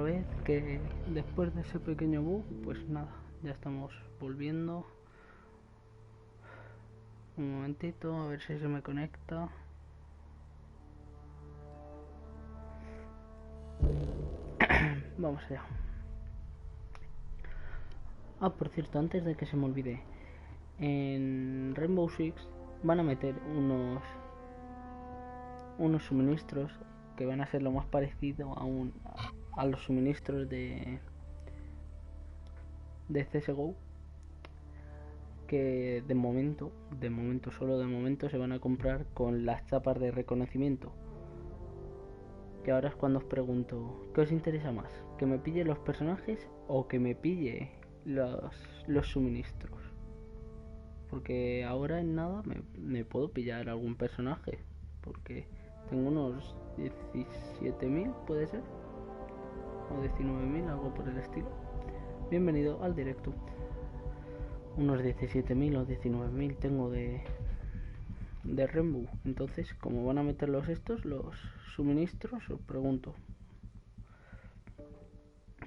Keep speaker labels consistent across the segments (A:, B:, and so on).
A: vez que después de ese pequeño bug, pues nada, ya estamos volviendo. Un momentito, a ver si se me conecta. Vamos allá. Ah, por cierto, antes de que se me olvide, en Rainbow Six van a meter unos suministros que van a ser lo más parecido a los suministros de CSGO, que de momento, solo de momento se van a comprar con las chapas de reconocimiento. Y ahora es cuando os pregunto, ¿qué os interesa más? ¿Que me pille los personajes o que me pille los suministros? Porque ahora en nada me puedo pillar algún personaje, porque tengo unos 17.000, puede ser, o 19.000, algo por el estilo. Bienvenido al directo. Unos 17.000 o 19.000 tengo de Rainbow. Entonces, como van a meter los suministros, os pregunto,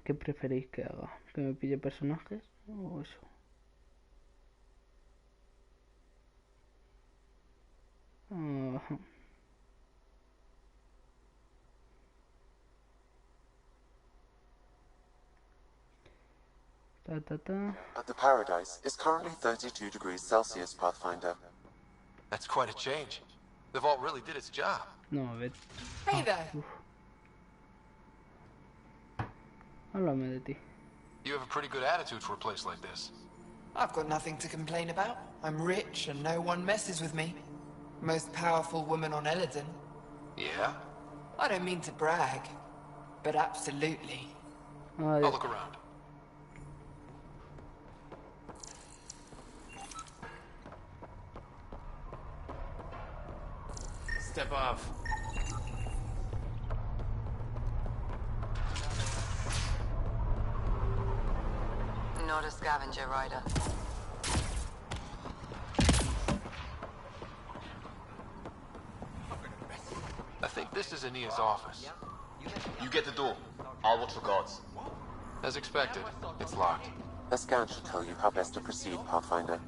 A: ¿qué preferéis que haga? ¿Que me pille personajes o eso? Ajá.
B: The paradise is currently 32 degrees Celsius, Pathfinder.
C: That's quite a change. The vault really did its job.
A: No, a ver.
D: Hey there.
A: Háblame de ti.
C: You have a pretty good attitude for a place like this.
D: I've got nothing to complain about. I'm rich and no one messes with me. Most powerful woman on Elaaden.
C: Yeah?
D: I don't mean to brag, but absolutely.
C: I'll look around.
E: Step off.
F: Not a scavenger rider.
C: I think this is Ania's office.
E: You get the door. I'll watch for guards.
C: As expected, it's locked.
B: A scan should tell you how best to proceed, Pathfinder.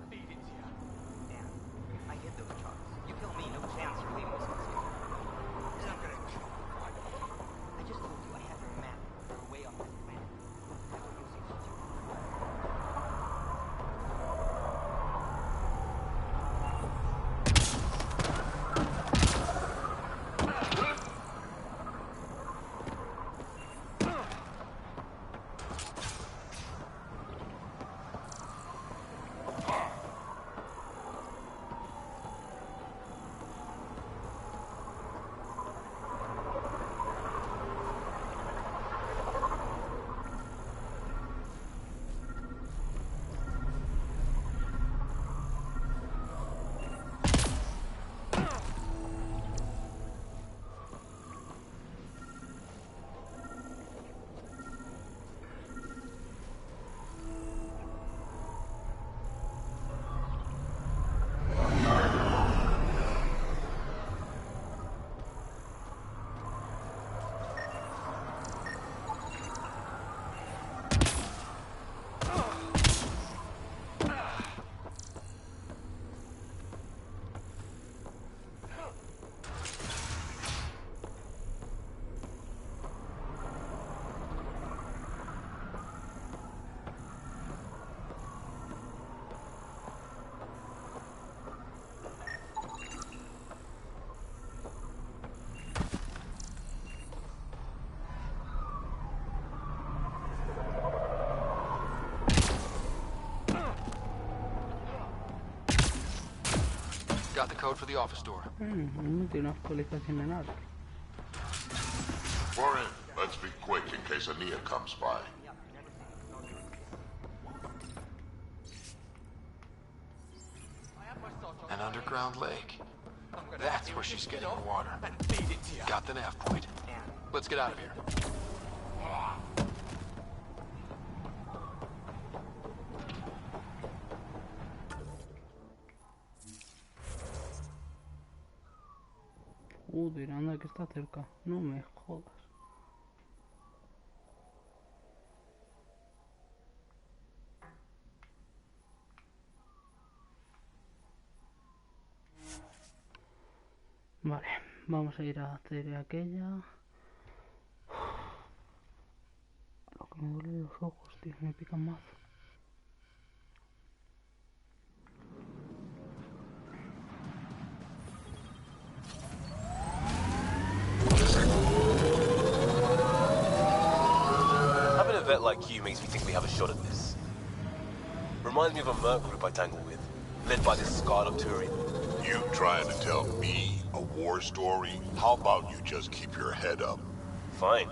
C: Got the code for the office door.
A: No tiene una actualización en algo.
G: We're in. Let's be quick in case Ania comes by.
C: An underground lake. That's where she's getting her water. Got the nav point. Let's get out of here.
A: Anda que está cerca. No me jodas. Vale, vamos a ir a hacer aquella. Lo que me duelen los ojos, tío, me pican más.
H: Having a vet like you makes me think we have a shot at this. Reminds me of a merc group I tangle with, led by this scarred Turian.
G: You trying to tell me a war story? How about you just keep your head up?
H: Fine.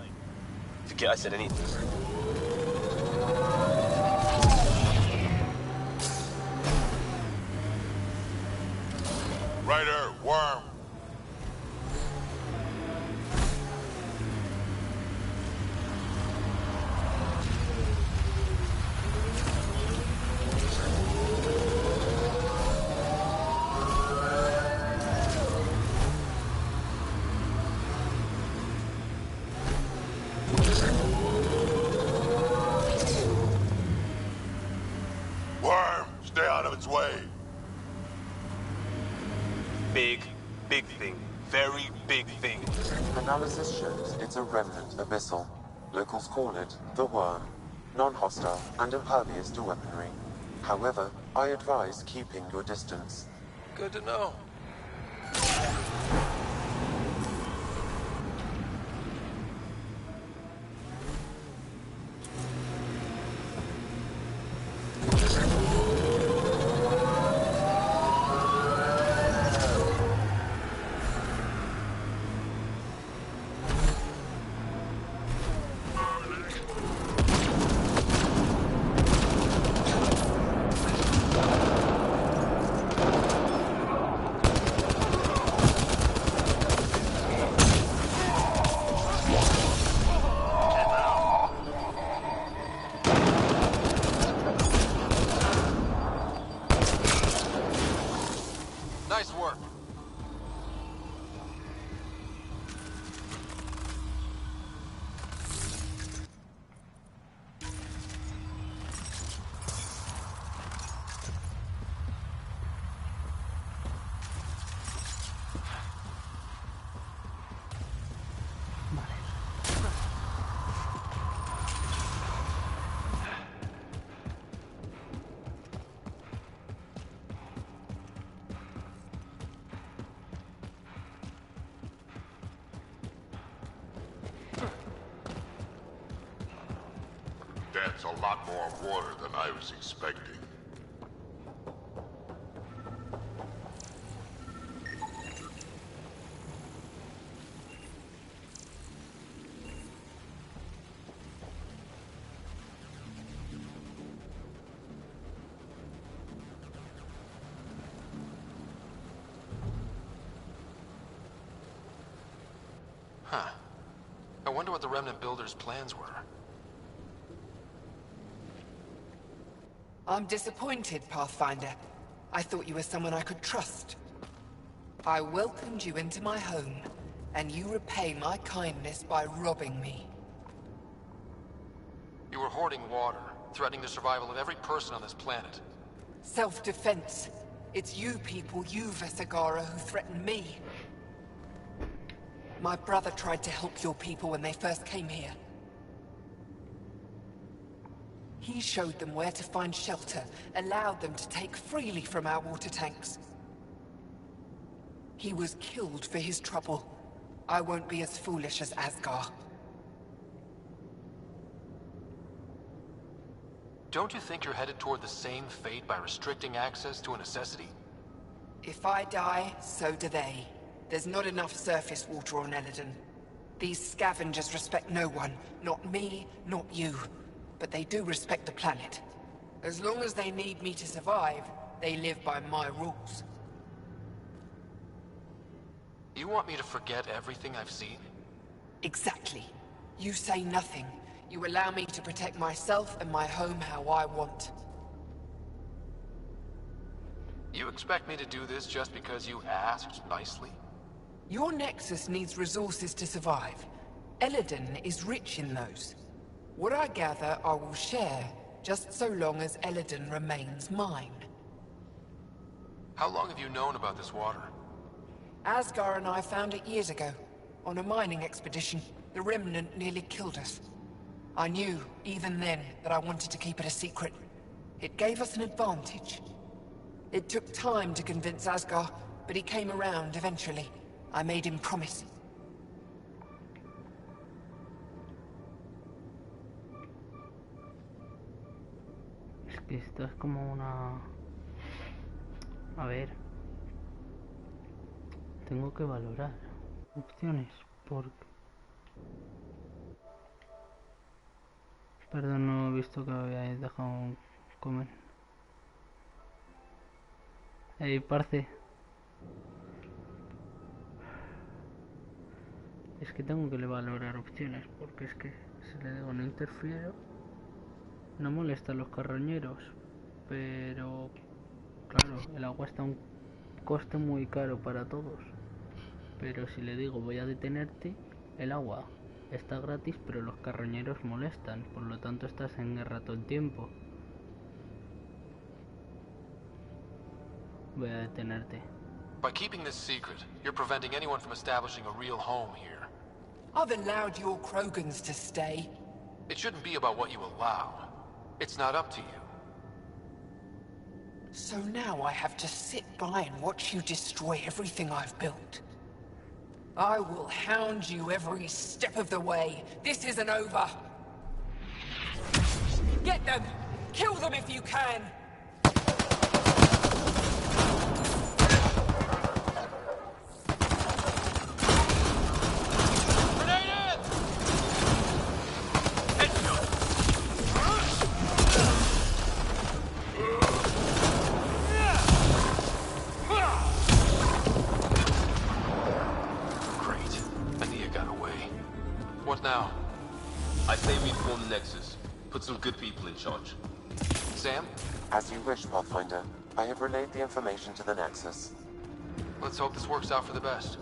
H: Forget I said anything.
G: Ryder, worm! Worm, stay out of its way.
H: Big thing. Very big thing.
B: Analysis shows it's a remnant abyssal. Locals call it the Worm. Non-hostile and impervious to weaponry. However, I advise keeping your distance.
H: Good to know.
C: Nice work.
G: That's a lot more water than I was expecting.
C: Huh. I wonder what the Remnant Builders' plans were.
D: I'm disappointed, Pathfinder. I thought you were someone I could trust. I welcomed you into my home, and you repay my kindness by robbing me.
C: You were hoarding water, threatening the survival of every person on this planet.
D: Self-defense. It's you people, you Vesagara, who threaten me. My brother tried to help your people when they first came here. He showed them where to find shelter, allowed them to take freely from our water tanks. He was killed for his trouble. I won't be as foolish as Asgar.
C: Don't you think you're headed toward the same fate by restricting access to a necessity?
D: If I die, so do they. There's not enough surface water on Elaaden. These scavengers respect no one. Not me, not you. But they do respect the planet. As long as they need me to survive, they live by my rules.
C: You want me to forget everything I've seen?
D: Exactly. You say nothing. You allow me to protect myself and my home how I want.
C: You expect me to do this just because you asked nicely?
D: Your Nexus needs resources to survive. Elaaden is rich in those. What I gather, I will share, just so long as Elaaden remains mine.
C: How long have you known about this water?
D: Asgar and I found it years ago. On a mining expedition, the Remnant nearly killed us. I knew, even then, that I wanted to keep it a secret. It gave us an advantage. It took time to convince Asgar, but he came around eventually. I made him promise.
A: Es que esto es como una... A ver... Tengo que valorar opciones, porque... Perdón, no he visto que habíais dejado comer. Parce. Es que tengo que valorar opciones, porque es que si le digo no interfiero, no molesta a los carroñeros, pero claro, el agua está a un coste muy caro para todos. Pero si le digo voy a detenerte, el agua está gratis, pero los carroñeros molestan, por lo tanto estás en guerra todo el tiempo. Voy a detenerte.
C: By keeping this secret, you're preventing anyone from establishing a real home here.
D: I've allowed your Krogans to stay.
C: It shouldn't be about what you allow. It's not up to you.
D: So now I have to sit by and watch you destroy everything I've built. I will hound you every step of the way. This isn't over. Get them! Kill them if you can!
H: Some good people in charge.
C: Sam?
B: As you wish, Pathfinder. I have relayed the information to the Nexus.
C: Let's hope this works out for the best.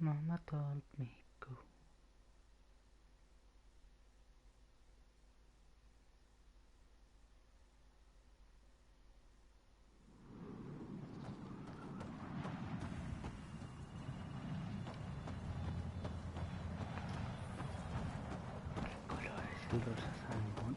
A: Mama told me go. ¿Qué color es el rosa salmón?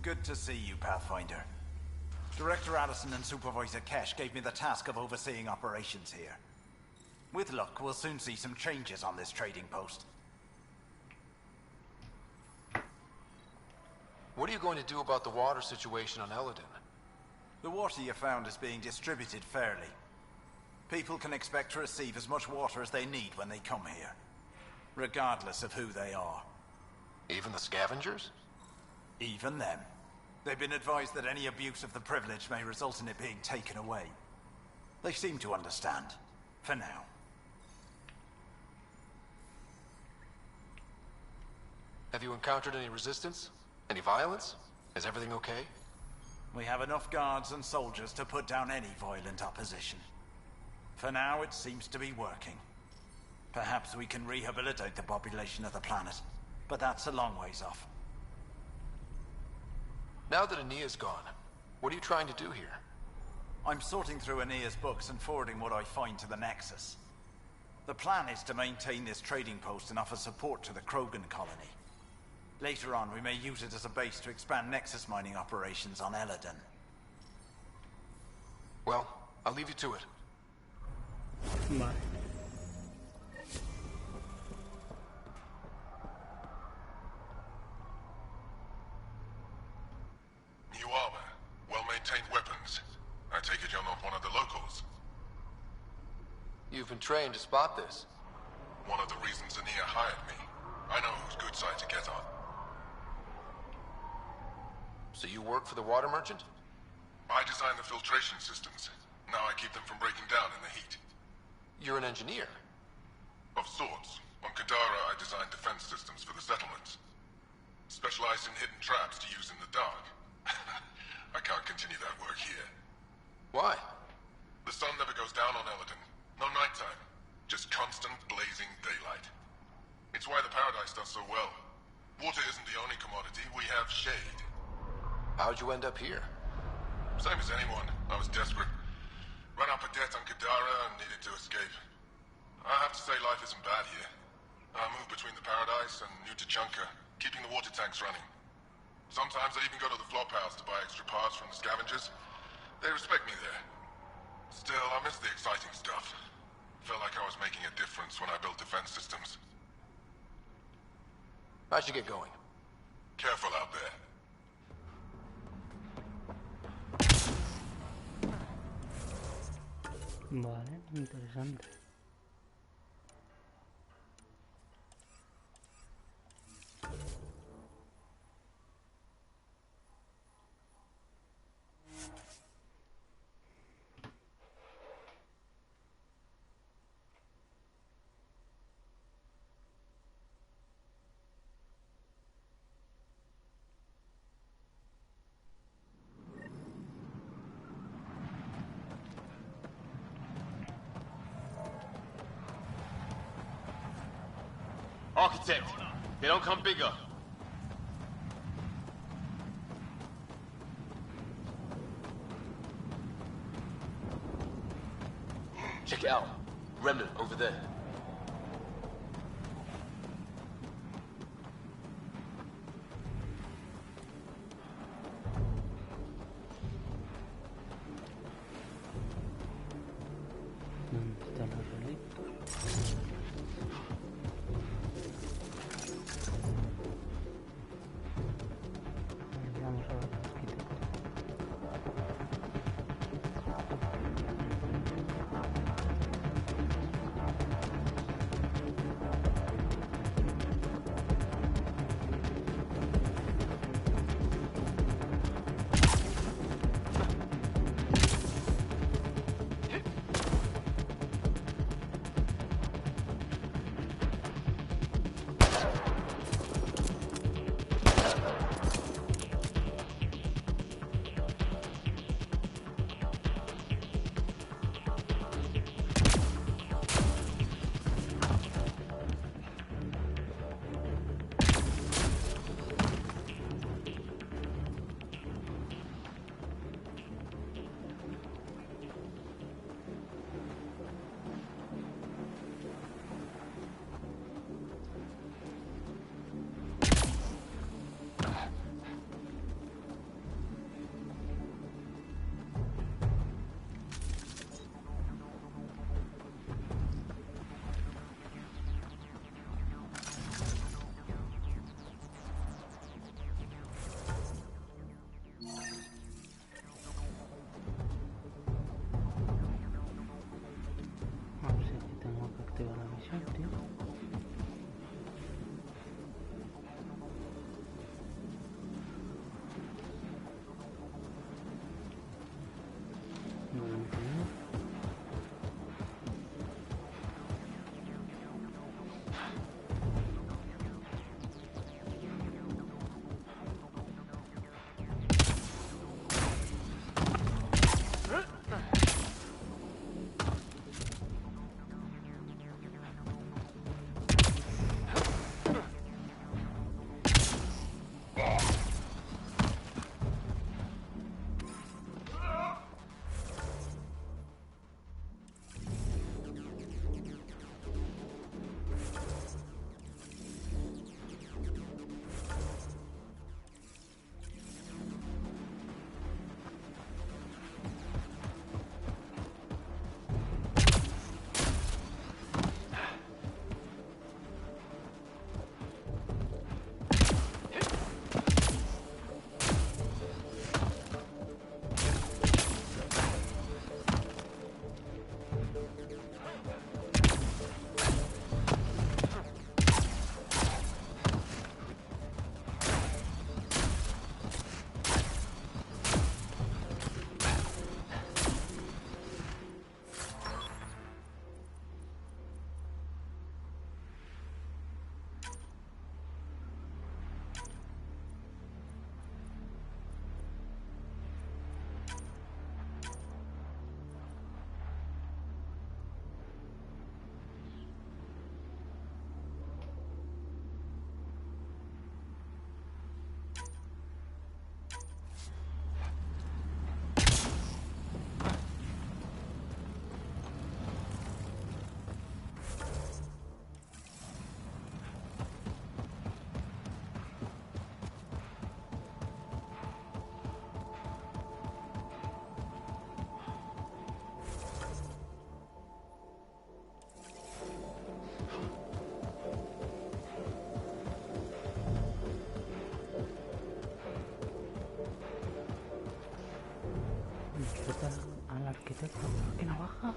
I: Good to see you, Pathfinder. Director Addison and Supervisor Kesh gave me the task of overseeing operations here. With luck, we'll soon see some changes on this trading post.
C: What are you going to do about the water situation on Elaaden?
I: The water you found is being distributed fairly. People can expect to receive as much water as they need when they come here, regardless of who they are.
C: Even the scavengers?
I: Even them. They've been advised that any abuse of the privilege may result in it being taken away. They seem to understand. For now.
C: Have you encountered any resistance? Any violence? Is everything okay?
I: We have enough guards and soldiers to put down any violent opposition. For now, it seems to be working. Perhaps we can rehabilitate the population of the planet, but that's a long ways off.
C: Now that Aenea's gone, what are you trying to do here?
I: I'm sorting through Aenea's books and forwarding what I find to the Nexus. The plan is to maintain this trading post and offer support to the Krogan colony. Later on, we may use it as a base to expand Nexus mining operations on Elaaden.
C: Well, I'll leave you to it.
A: Vale.
G: New armor, well-maintained weapons. I take it you're not one of the locals.
C: you've been trained to spot this.
G: One of the reasons Ania hired me. I know whose good side to get on.
C: So you work for the water merchant?
G: I design the filtration systems. Now I keep them from breaking down in the heat.
C: You're an engineer.
G: Of sorts. On Kadara, I designed defense systems for the settlements. Specialized in hidden traps to use in the dark. I can't continue that work here.
C: Why?
G: The sun never goes down on Elaaden. No nighttime. Just constant blazing daylight. It's why the Paradise does so well. Water isn't the only commodity. We have shade.
C: How'd you end up here?
G: Same as anyone. I was desperate. Ran up a debt on Kadara and needed to escape. I have to say life isn't bad here. I move between the Paradise and New Tachanka, keeping the water tanks running. Sometimes I even go to the flop house to buy extra parts from the scavengers. They respect me there. Still, I miss the exciting stuff. Felt like I was making a difference when I built defense systems.
C: How'd you get going?
G: Careful out there.
A: Vale, interesante.
E: Architect, they don't come bigger. Check it out. Remnant over there.
A: ¿Dónde están los relictos? Vamos a ver el arquitecto. Respeta al arquitecto. ¿Qué navaja?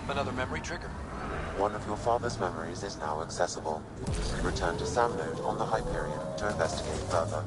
C: Another memory trigger.
B: One of your father's memories is now accessible. Return to Sam Node on the Hyperion to investigate further.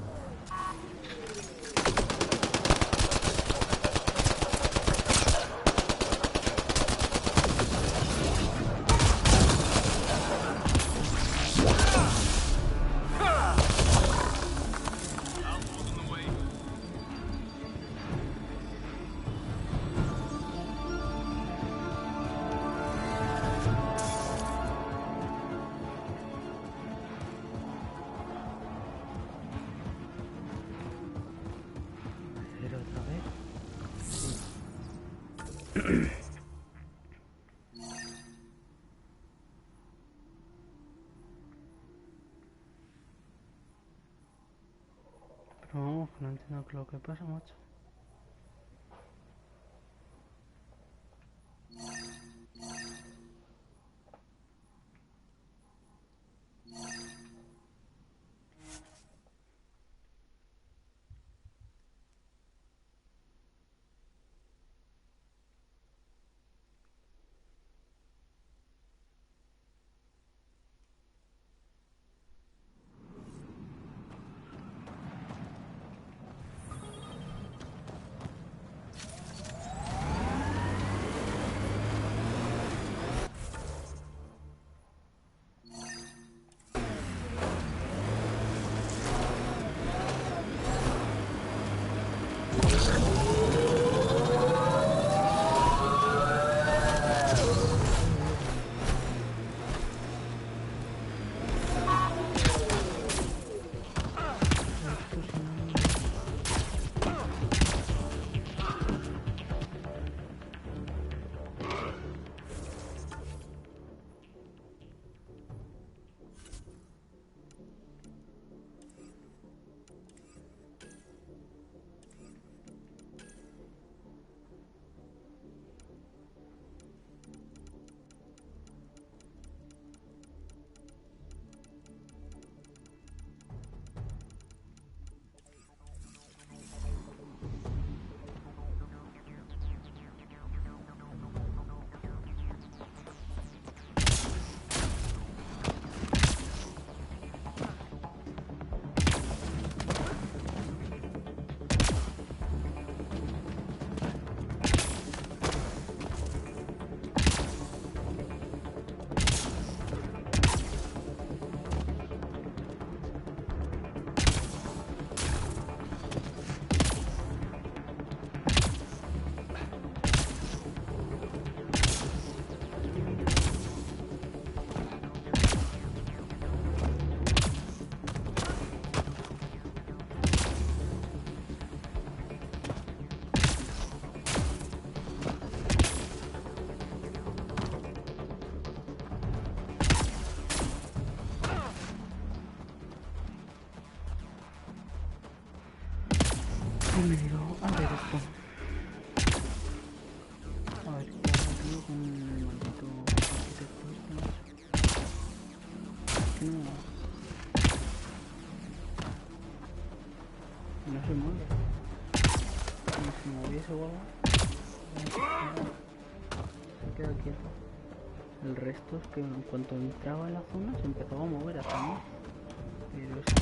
A: Pero vamos, que no entiendo qué es lo que pasa, macho. Bienvenido al directo. A ver, ¿qué hago, tío, con el maldito arquitecto este? No se mueve. Como si moviese o algo. Se queda quieto. El resto es que en cuanto entraba en la zona se empezaba a mover hasta mí. Pero es que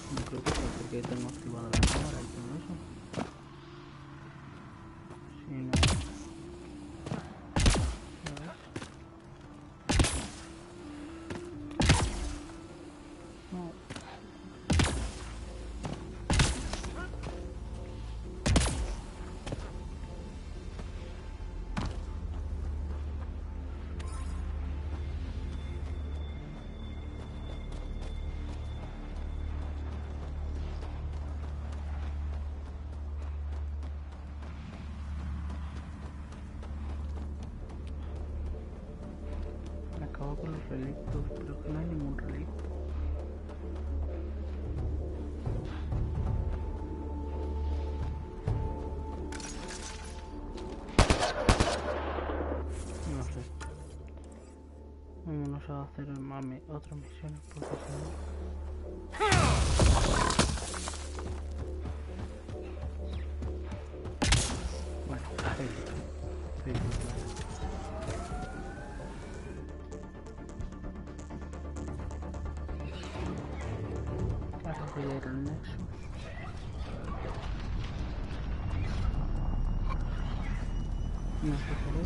A: no creo que sea porque tengo activada la cámara y todo eso. Si no... ¿Sabes? No. Acabo con los relictos, pero que no hay ningún relicto. No sé. Vámonos a hacer el mame otras misiones porque si no... Bueno, sí, claro. Ahora voy a ir al Nexus. No sé por qué.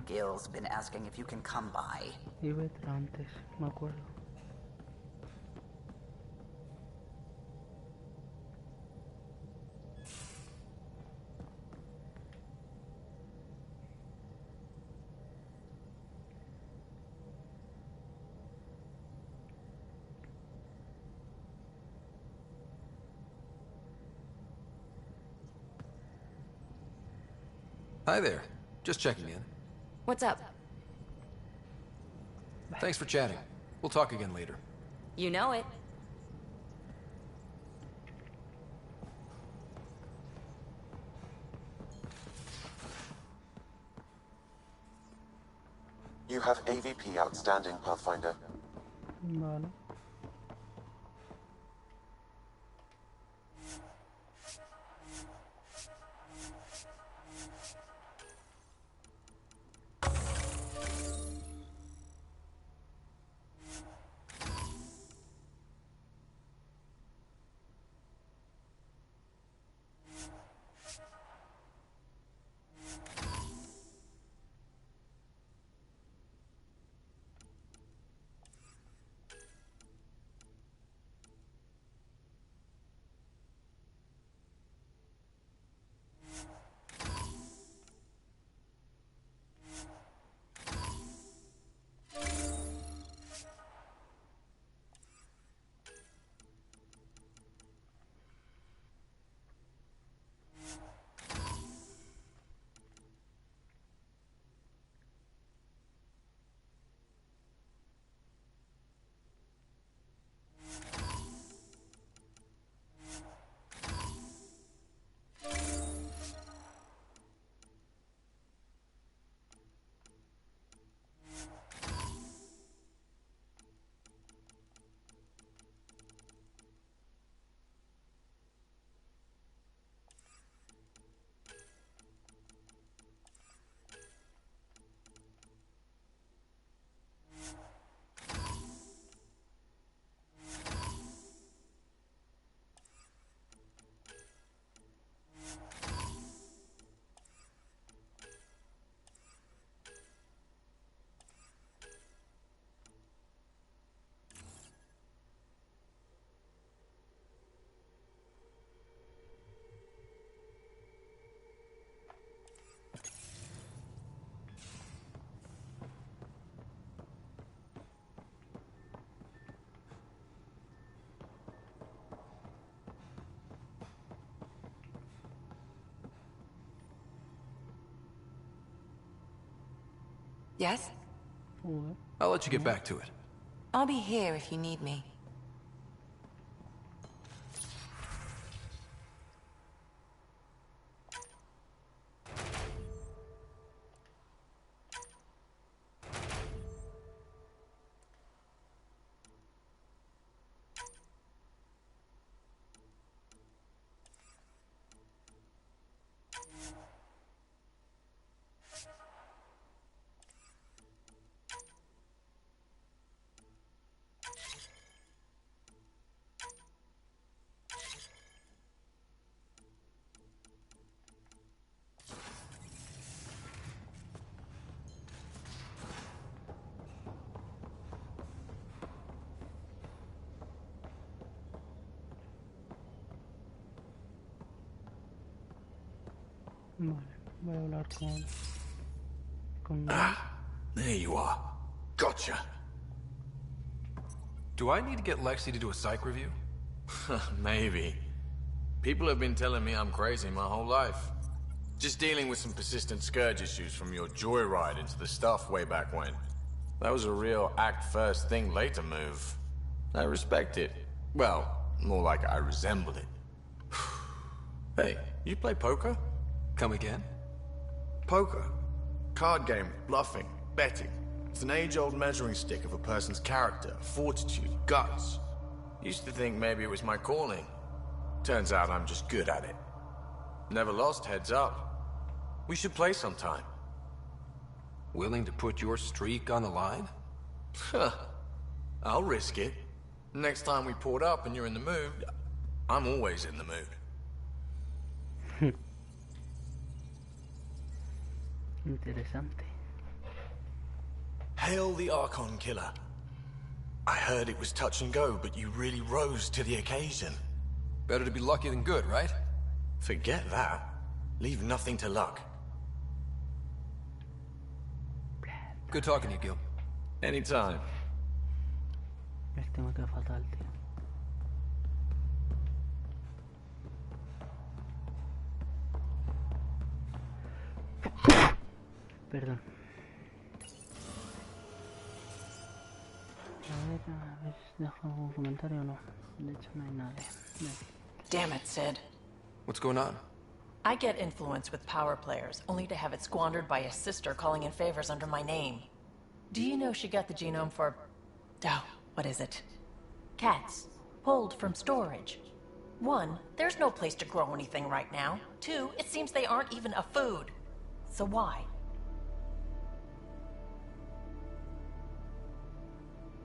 J: Gil's been asking if you can come by.
A: Y vete antes, me acuerdo.
C: Hi there. Just checking in.
K: What's up?
C: Thanks for chatting. We'll talk again later.
K: You know it.
B: You have AVP outstanding, Pathfinder.
A: Vale.
F: Yes?
C: I'll let you get back to it.
F: I'll be here if you need me.
A: Vale, voy a hablar con...
C: There you are. Gotcha. Do I need to get Lexi to do a psych review?
E: Maybe. People have been telling me I'm crazy my whole life. Just dealing with some persistent scourge issues from your joyride into the stuff way back when. That was a real act-first thing later move. I respect it. Well, more like I resembled it. Hey, you play poker?
C: Come again?
E: Poker. Card game, bluffing, betting. It's an age-old measuring stick of a person's character, fortitude, guts. Used to think maybe it was my calling. Turns out I'm just good at it. Never lost heads up. We should play sometime.
C: Willing to put your streak on the line?
E: Huh. I'll risk it. Next time we port up and you're in the mood, I'm always in the mood.
A: Interesante.
E: Hail the Archon Killer. I heard it was touch and go, but you really rose to the occasion.
C: Better to be lucky than good, right?
E: Forget that. Leave nothing to luck.
C: Good talking to you, Gil.
E: Anytime.
A: Este me queda fatal, tío. Perdón. A ver si dejo algún comentario o no. De hecho no hay nada.
L: Damn it, Sid.
C: What's going on?
L: I get influence with power players, only to have it squandered by a sister calling in favors under my name. Do you know she got the genome for... oh, what is it? Cats. Pulled from storage. 1, there's no place to grow anything right now. 2, it seems they aren't even a food. So why?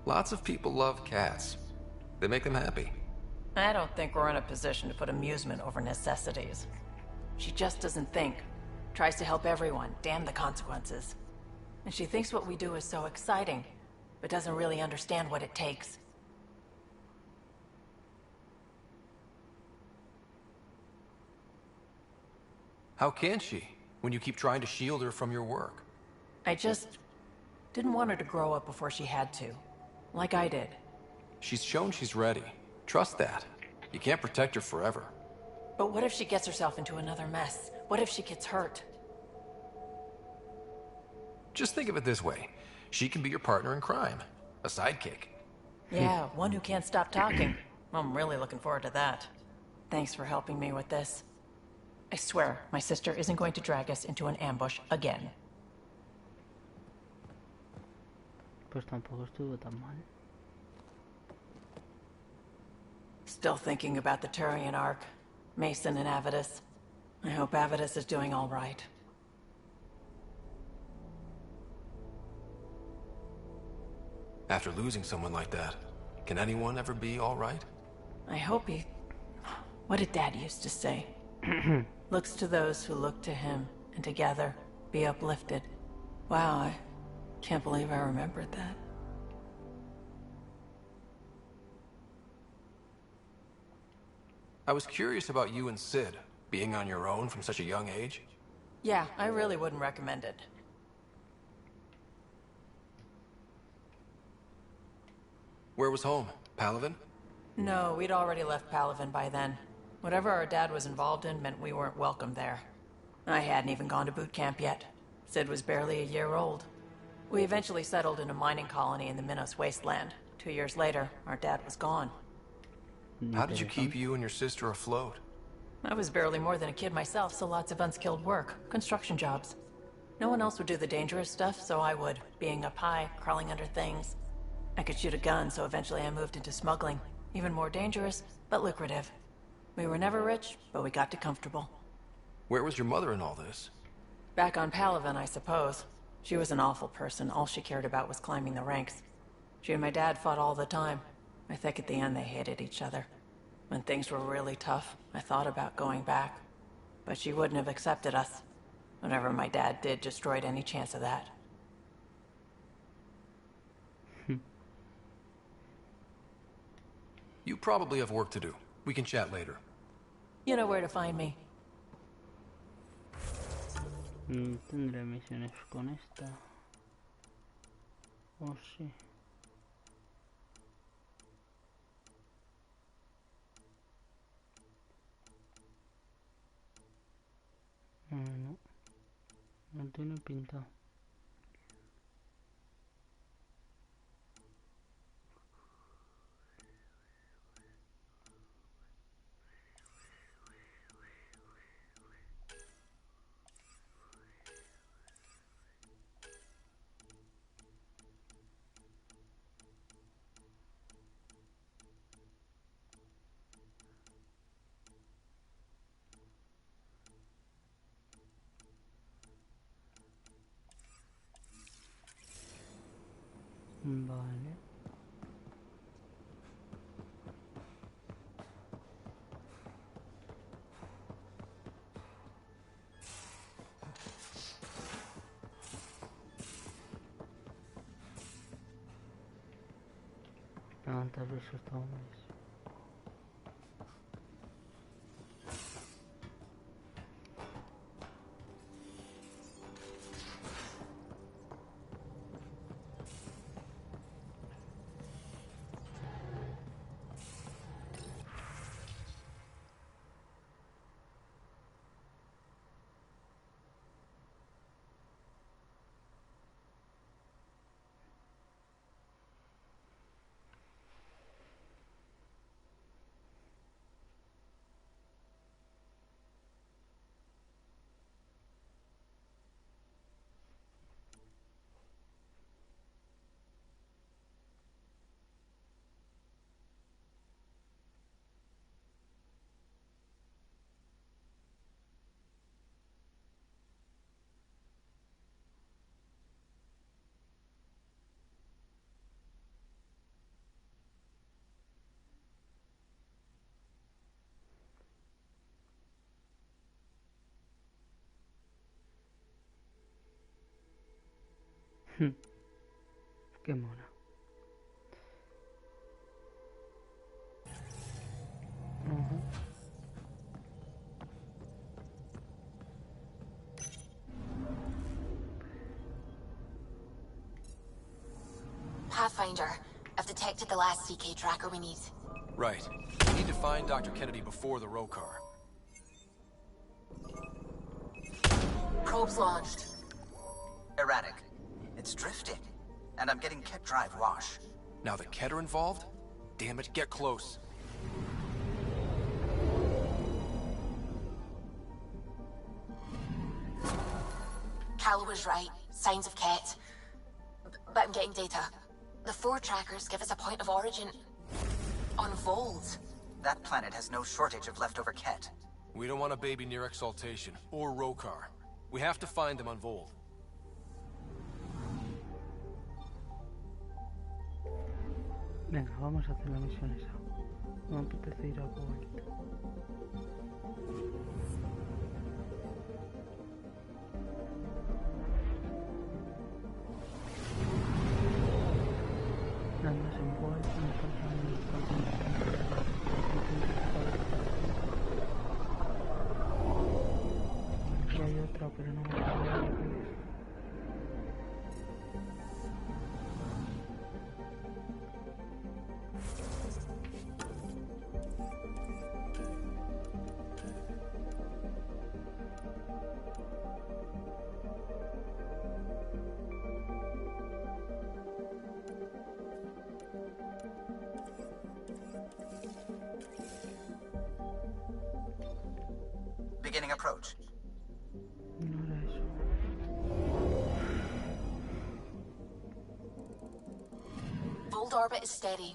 C: Lots of people love cats. They make them happy.
L: I don't think we're in a position to put amusement over necessities. She just doesn't think. Tries to help everyone, damn the consequences. And she thinks what we do is so exciting, but doesn't really understand what it takes.
C: How can she, when you keep trying to shield her from your work?
L: I just didn't want her to grow up before she had to. Like I did.
C: She's shown she's ready. Trust that. You can't protect her forever.
L: But what if she gets herself into another mess? What if she gets hurt?
C: Just think of it this way. She can be your partner in crime. A sidekick.
L: Yeah, one who can't stop talking. I'm really looking forward to that. Thanks for helping me with this. I swear, my sister isn't going to drag us into an ambush again.
A: Pues tampoco estuvo tan mal.
L: Still thinking about the Turian arc. Mason and Avidus. I hope Avidus is doing all right.
C: After losing someone like that, can anyone ever be all right?
L: I hope he... What did Dad used to say? Looks to those who look to him, and together be uplifted. Wow, I can't believe I remembered that.
C: I was curious about you and Sid, being on your own from such a young age.
L: Yeah, I really wouldn't recommend it.
C: Where was home? Palaven?
L: No, we'd already left Palaven by then. Whatever our dad was involved in meant we weren't welcome there. I hadn't even gone to boot camp yet. Sid was barely a year old. We eventually settled in a mining colony in the Minos wasteland. 2 years later, our dad was gone.
C: How did you keep you and your sister afloat?
L: I was barely more than a kid myself, so lots of unskilled work. Construction jobs. No one else would do the dangerous stuff, so I would. Being up high, crawling under things. I could shoot a gun, so eventually I moved into smuggling. Even more dangerous, but lucrative. We were never rich, but we got to comfortable.
C: Where was your mother in all this?
L: Back on Palaven, I suppose. She was an awful person. All she cared about was climbing the ranks. She and my dad fought all the time. I think at the end they hated each other. When things were really tough, I thought about going back. But she wouldn't have accepted us. Whatever my dad did destroyed any chance of that.
C: You probably have work to do. We can chat later.
L: You know where to find me.
A: Tendré misiones con esta. Oh, sí. No. No tiene pinta. Vale. ¿Cuántas veces estamos? Qué mona.
K: Pathfinder, I've detected the last CK tracker we need.
C: Right. We need to find Dr. Kennedy before the Rokar.
K: Probes launched.
J: Erratic. It's drifting. And I'm getting Ket Drive wash.
C: Now the Ket are involved? Damn it, get close.
K: Callow was right. Signs of Ket. But I'm getting data. The 4 trackers give us a point of origin on Vold.
J: That planet has no shortage of leftover Ket.
C: We don't want a baby near Exaltation, or Rokar. We have to find them on Vold.
A: Venga, vamos a hacer la misión esa. No me apetece ir a Vold. Andas en Vold, no pasa nada. Y hay otra, pero no me acuerdo cuál es.
K: Hold orbit is steady.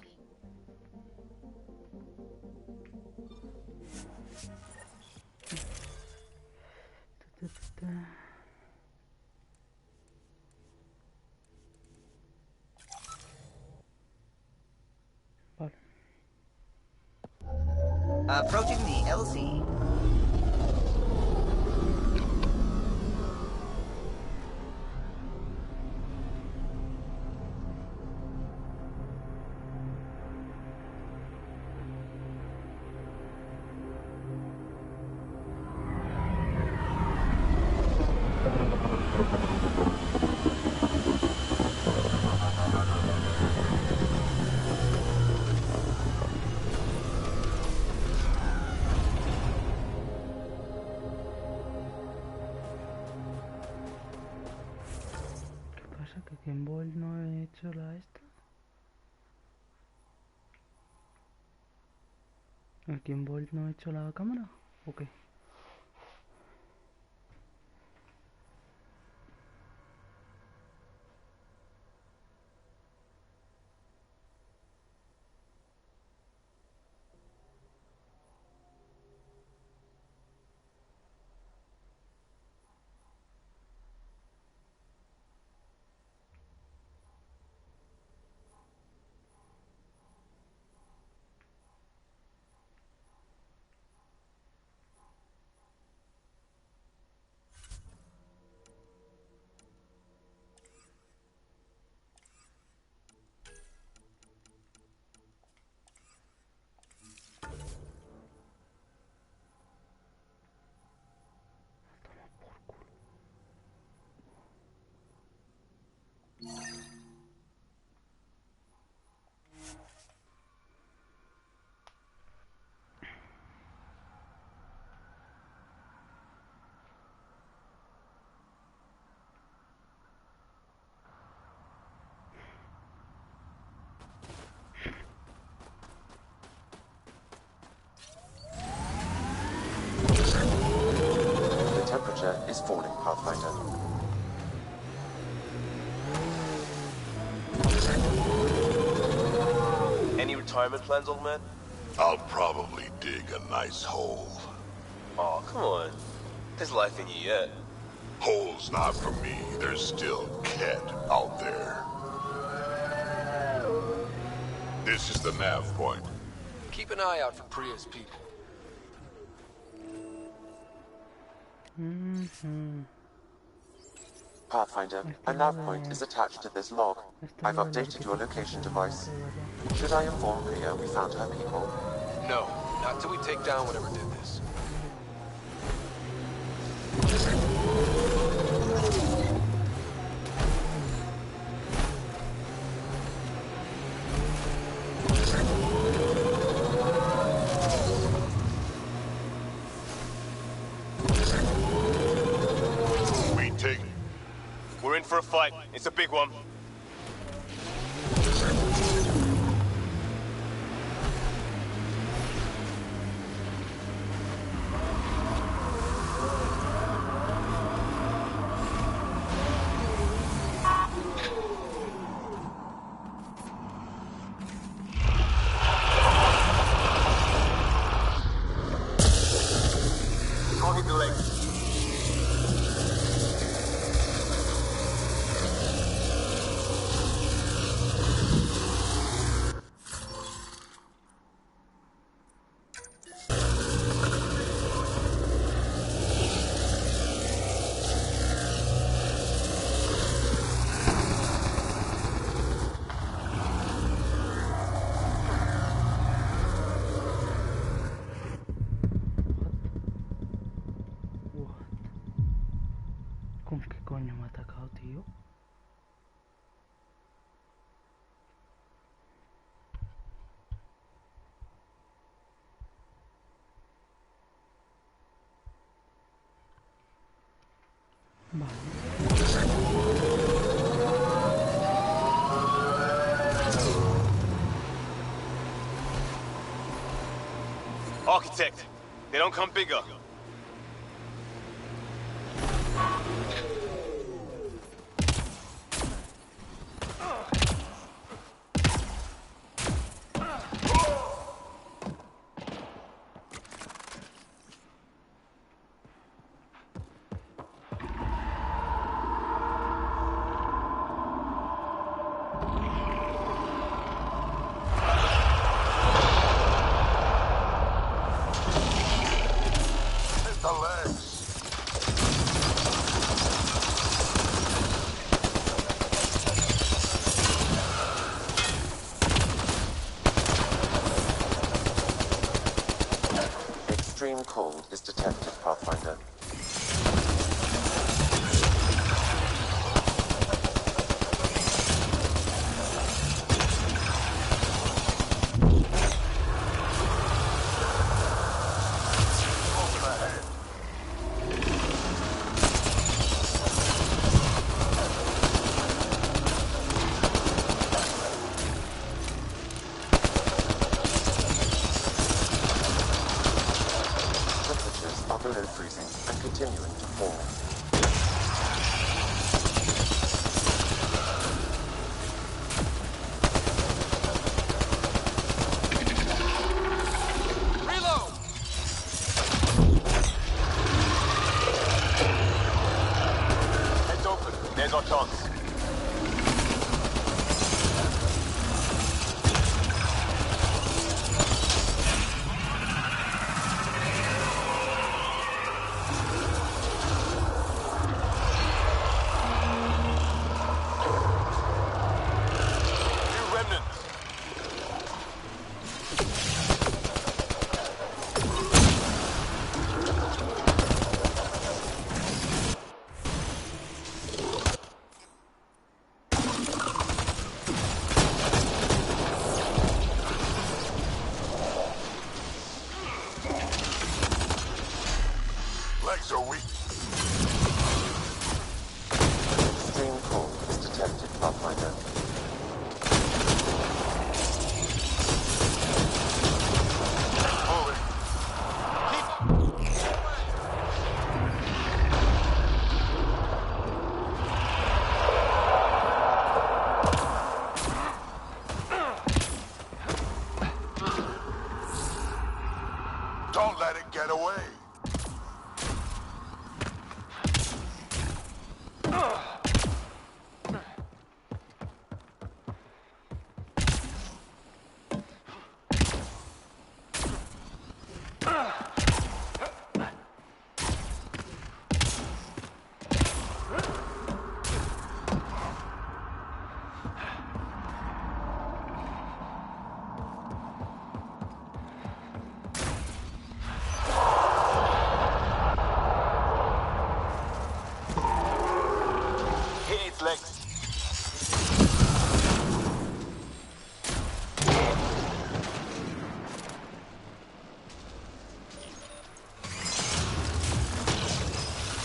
A: Vale.
J: Approaching the LZ.
A: Que aquí en Bolt no he hecho la esta. Aquí en Bolt no he hecho la cámara. Ok.
B: The temperature is falling, Pathfinder.
H: Any retirement plans, old man?
G: I'll probably dig a nice hole.
H: Oh, come on. There's life in you yet.
G: Hole's not for me. There's still Ket out there. This is the nav point.
C: Keep an eye out for Priya's people.
B: Pathfinder, a nav point is attached to this log. I've updated your location device. Should I inform Priya we found her people?
C: No, not till we take down whatever did this.
H: We're in for a fight. It's a big one. Target delayed.
A: ¿Con qué coño me ha atacado, tío?
H: Architect, they don't come bigger.
B: cold is detected, Pathfinder. Below freezing and continuing to fall.
C: Reload!
H: Heads open. There's our chance.
G: Legs are weak.
B: Extreme cold is detected, Pathfinder.
G: Don't let it get away.
H: Legs.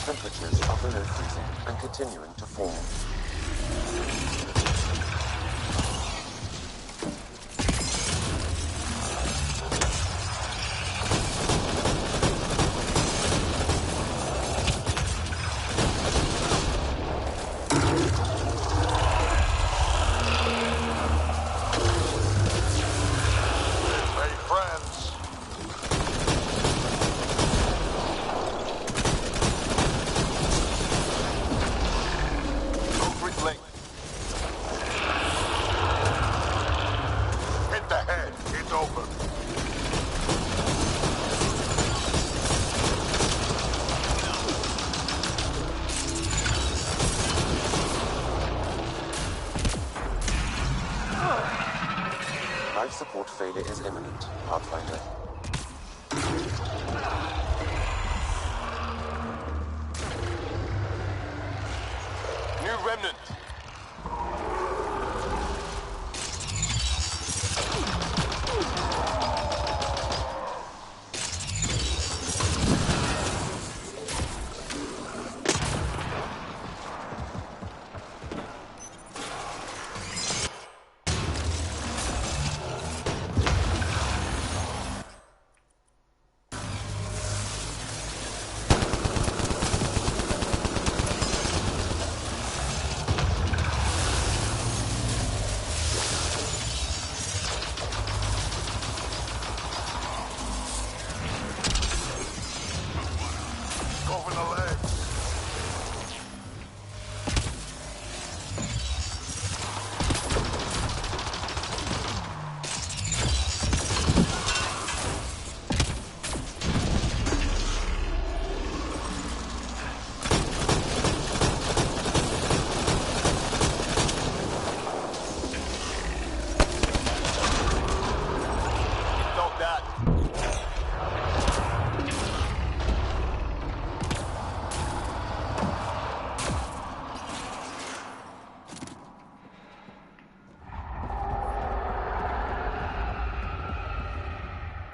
B: Temperatures are below freezing and continuing to fall. Life support failure is imminent, Pathfinder.
H: New remnant.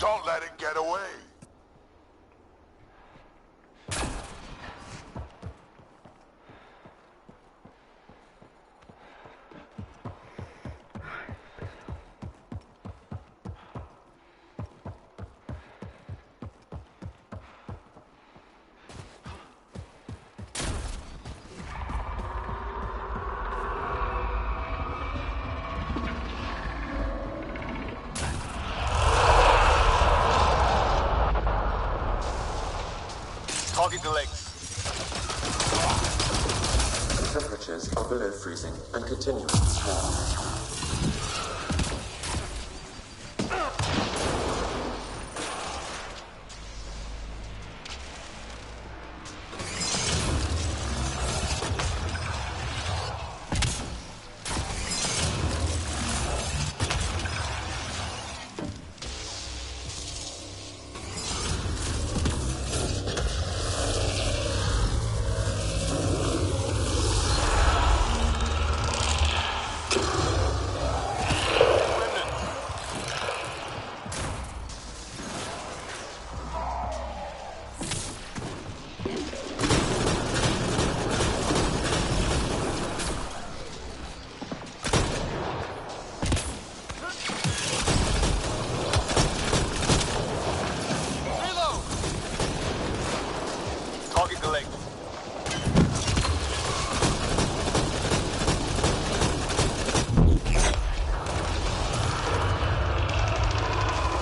G: Don't let it get away.
H: Target the legs.
B: Temperatures are below freezing and continuing to fall.
H: Target the legs.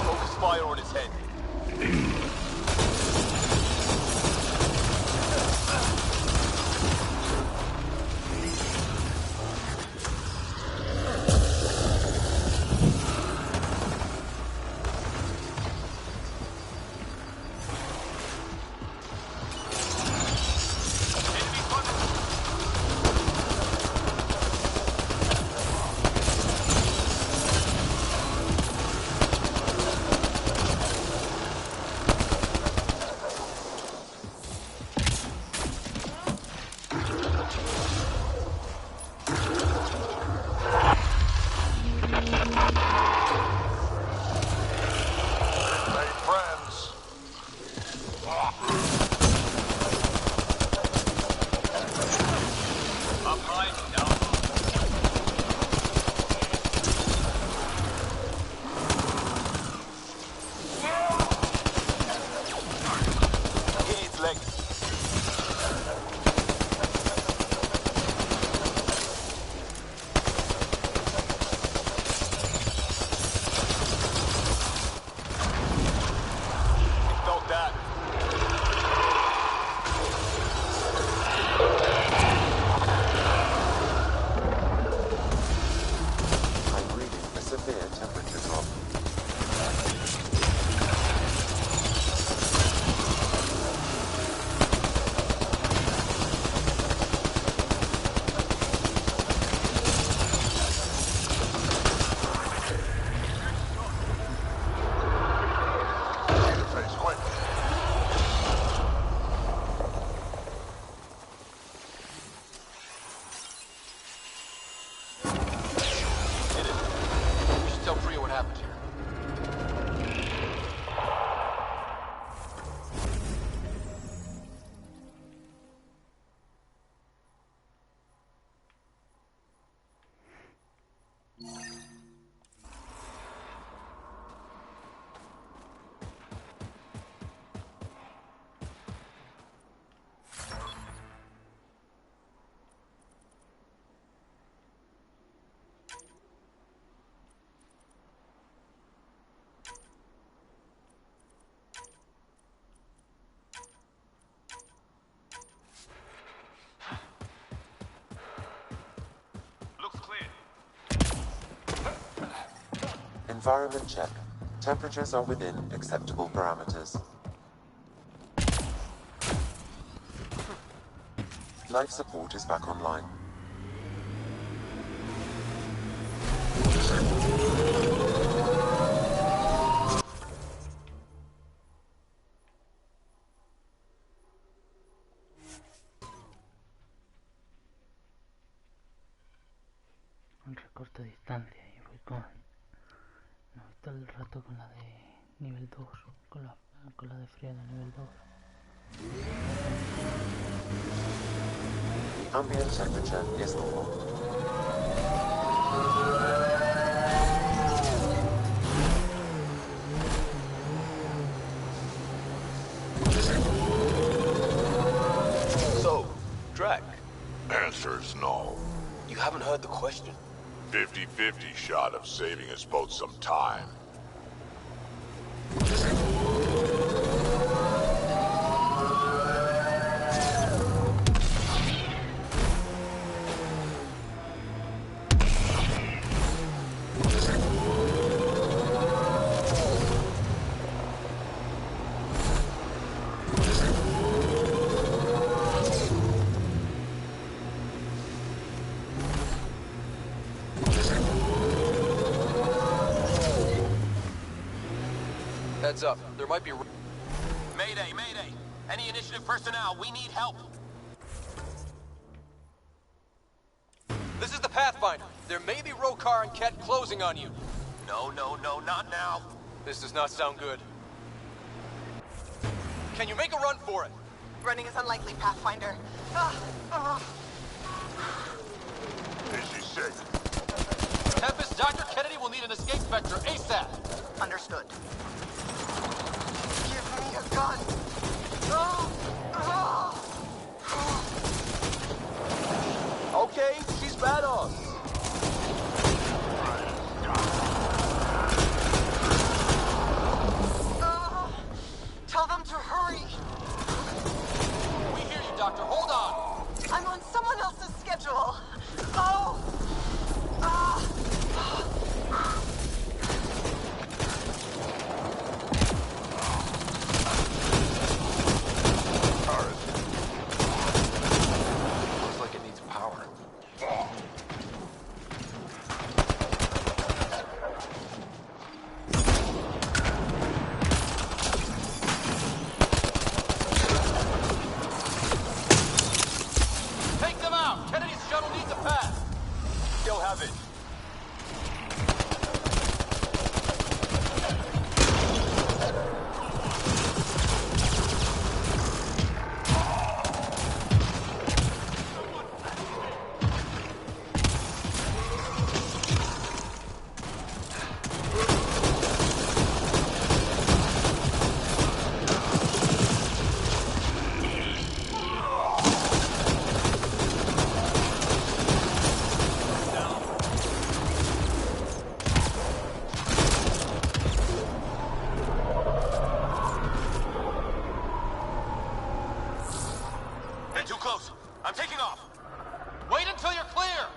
H: Focus fire on its head.
B: Environment check. Temperatures are within acceptable parameters. Life support is back online.
A: Un recorte de distancia y voy con... No, todo el rato con la de Nivel 2, con la de frío de nivel 2.
B: Ambient temperature is normal.
H: So, Drac.
M: Answer's no.
H: You haven't heard the question.
M: 50-50 shot of saving us both some time.
C: Heads up, there might be...
H: Mayday, mayday! Any initiative personnel, we need help!
C: This is the Pathfinder. There may be Rokar and Ket closing on you.
H: No, not now.
C: This does not sound good. Can you make a run for it?
N: Running is unlikely, Pathfinder.
M: Is she safe?
C: Tempest, Dr. Kennedy will need an escape vector ASAP.
N: Understood. Give me a gun!
H: Okay, she's badass.
N: Tell them to hurry!
C: We hear you, Doctor. Hold on.
N: I'm on someone else's schedule.
C: Looks like it needs power. Take them out! Kennedy's shuttle needs a pass!
H: Don't have it. They're too close. I'm taking off.
C: Wait until you're clear!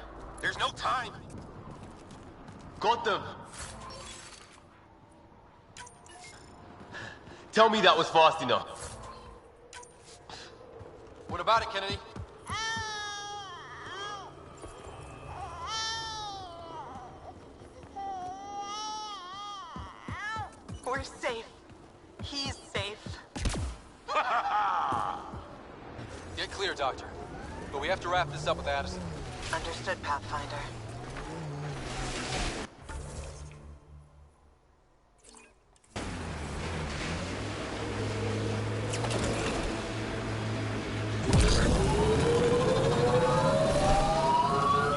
H: There's no time.
O: Got them. Tell me that was fast enough.
C: What about it, Kennedy?
N: We're safe. He's safe.
C: Get clear, Doctor. But we have to wrap this up with Addison.
N: Understood, Pathfinder.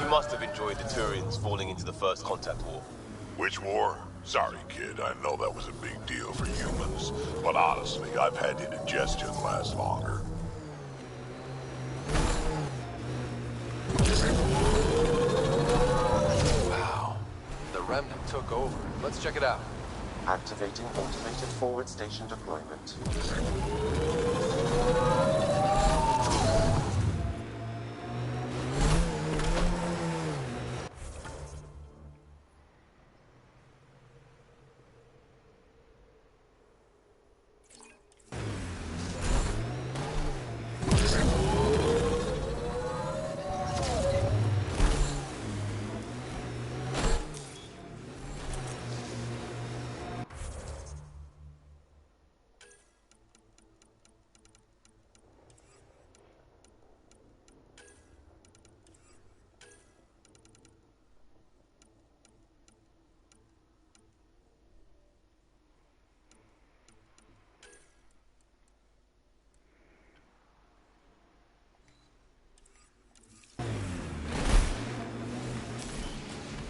H: You must have enjoyed the Turians falling into the First Contact War.
M: Which war? Sorry, kid, I know that was a big deal for humans, but honestly, I've had indigestion last longer.
C: Wow. The Remnant took over. Let's check it out.
B: Activating automated forward station deployment.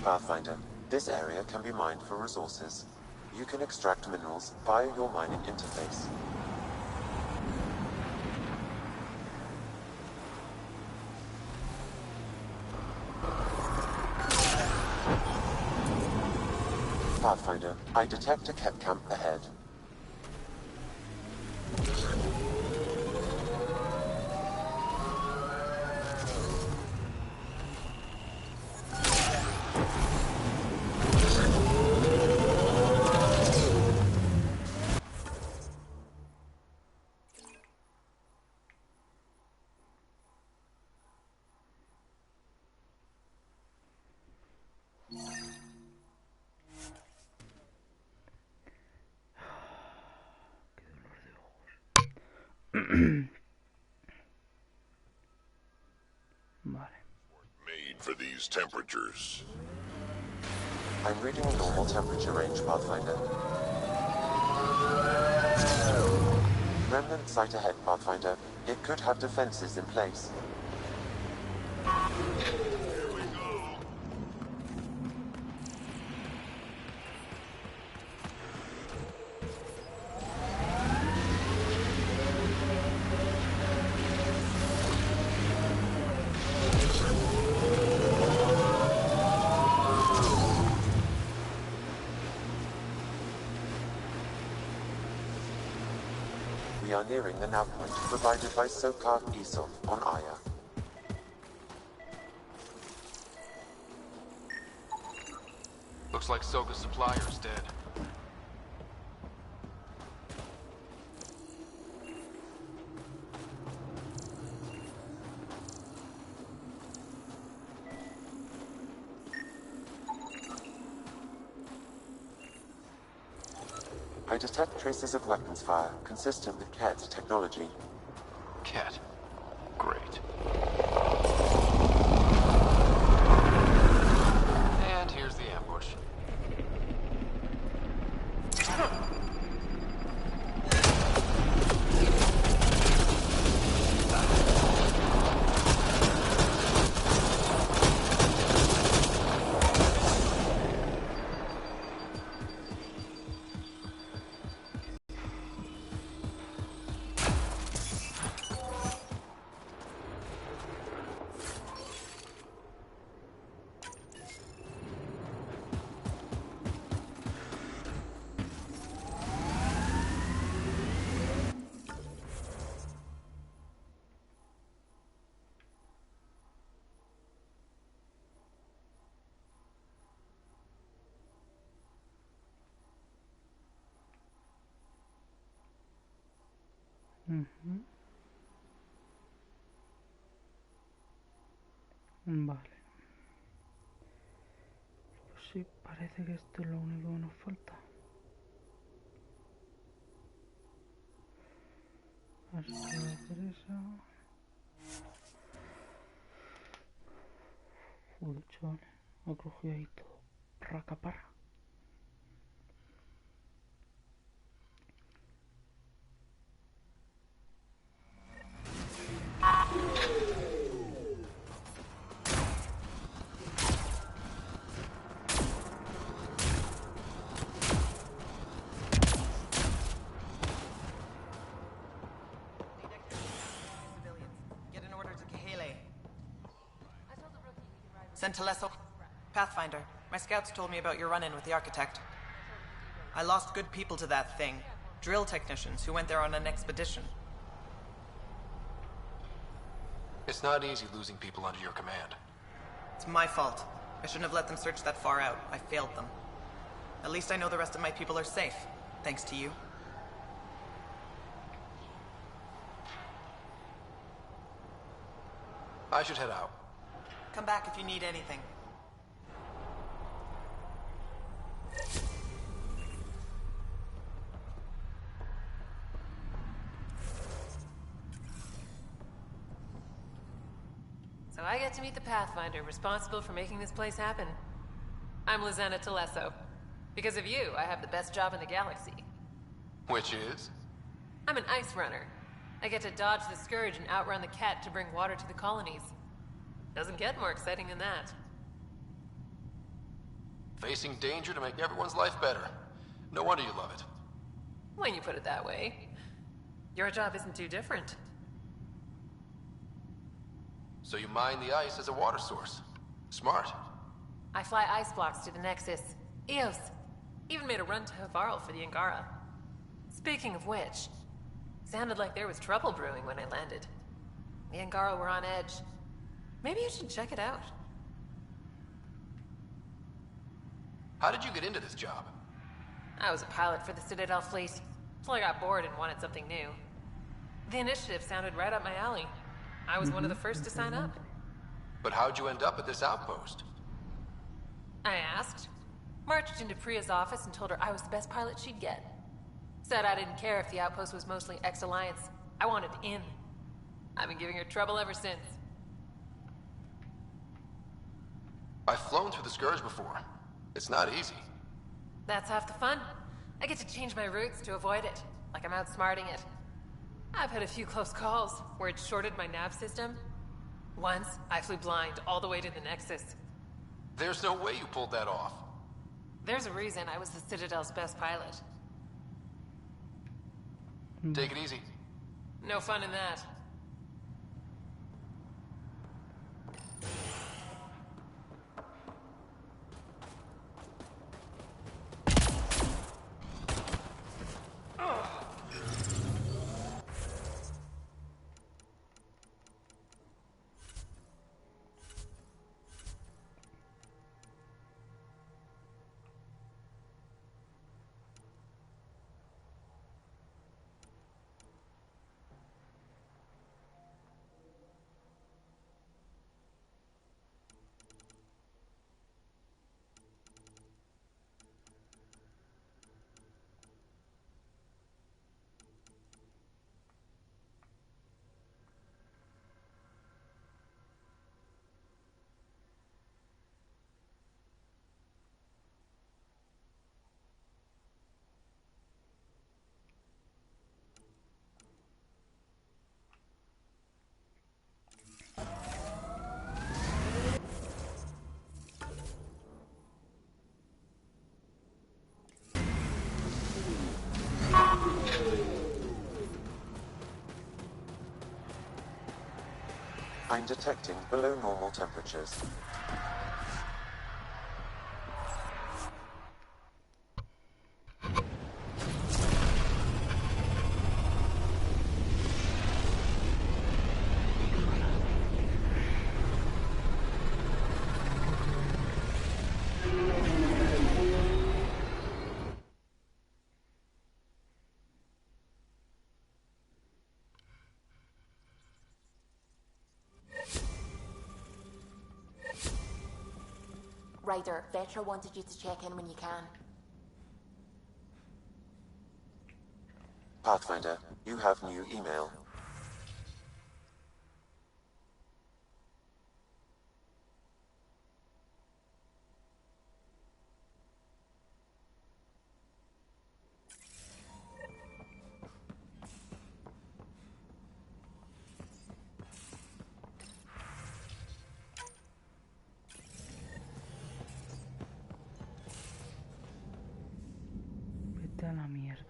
B: Pathfinder. This area can be mined for resources. You can extract minerals via your mining interface. Pathfinder, I detect a Ket camp ahead.
M: Made for these temperatures.
B: I'm reading a normal temperature range, Pathfinder. Remnant site ahead, Pathfinder. It could have defenses in place. We are nearing the nav point provided by Sokar Isov on Aya.
C: Looks like Soka's supplier is dead.
B: I detect traces of weapons fire consistent with Ket's technology.
C: Ket. Great. And here's the ambush.
A: Vale. Pues sí, parece que esto es lo único que nos falta. Así que voy a hacer eso. Uy, chaval, me cogí ahí todo. Racaparra.
L: Teleso. Pathfinder, my scouts told me about your run-in with the architect. I lost good people to that thing. Drill technicians who went there on an expedition.
C: It's not easy losing people under your command.
L: It's my fault. I shouldn't have let them search that far out. I failed them. At least I know the rest of my people are safe, thanks to you.
C: I should head out.
L: Come back if you need anything.
P: So I get to meet the Pathfinder responsible for making this place happen. I'm Lizana Teleso. Because of you, I have the best job in the galaxy.
C: Which is?
P: I'm an ice runner. I get to dodge the Scourge and outrun the Ket to bring water to the colonies. Doesn't get more exciting than that.
C: Facing danger to make everyone's life better. No wonder you love it.
P: When you put it that way. Your job isn't too different.
C: So you mine the ice as a water source. Smart.
P: I fly ice blocks to the Nexus. Eos. Even made a run to Havarl for the Angara. Speaking of which, sounded like there was trouble brewing when I landed. The Angara were on edge. Maybe you should check it out.
C: How did you get into this job?
P: I was a pilot for the Citadel fleet, till I got bored and wanted something new. The initiative sounded right up my alley. I was one of the first to sign up.
C: But how'd you end up at this outpost?
P: I asked. Marched into Priya's office and told her I was the best pilot she'd get. Said I didn't care if the outpost was mostly ex-Alliance. I wanted in. I've been giving her trouble ever since.
C: I've flown through the Scourge before. It's not easy.
P: That's half the fun. I get to change my routes to avoid it, like I'm outsmarting it. I've had a few close calls where it shorted my nav system. Once, I flew blind all the way to the Nexus.
C: There's no way you pulled that off.
P: There's a reason I was the Citadel's best pilot.
C: Take it easy.
P: No fun in that.
B: I'm detecting below normal temperatures.
K: Ryder, Vetra wanted you to check in when you can.
B: Pathfinder, you have new email.
A: Vete a la mierda.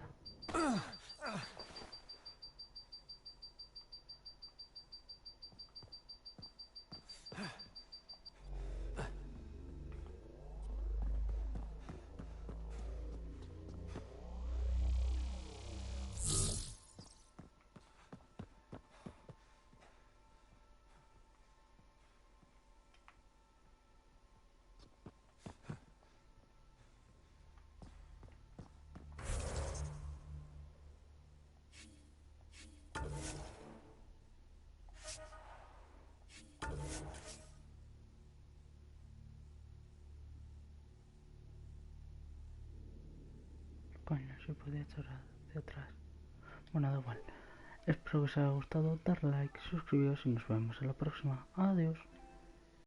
A: Coño, se podía echar de atrás. Bueno, da igual. Espero que os haya gustado. Dar like, suscribiros y nos vemos en la próxima. Adiós.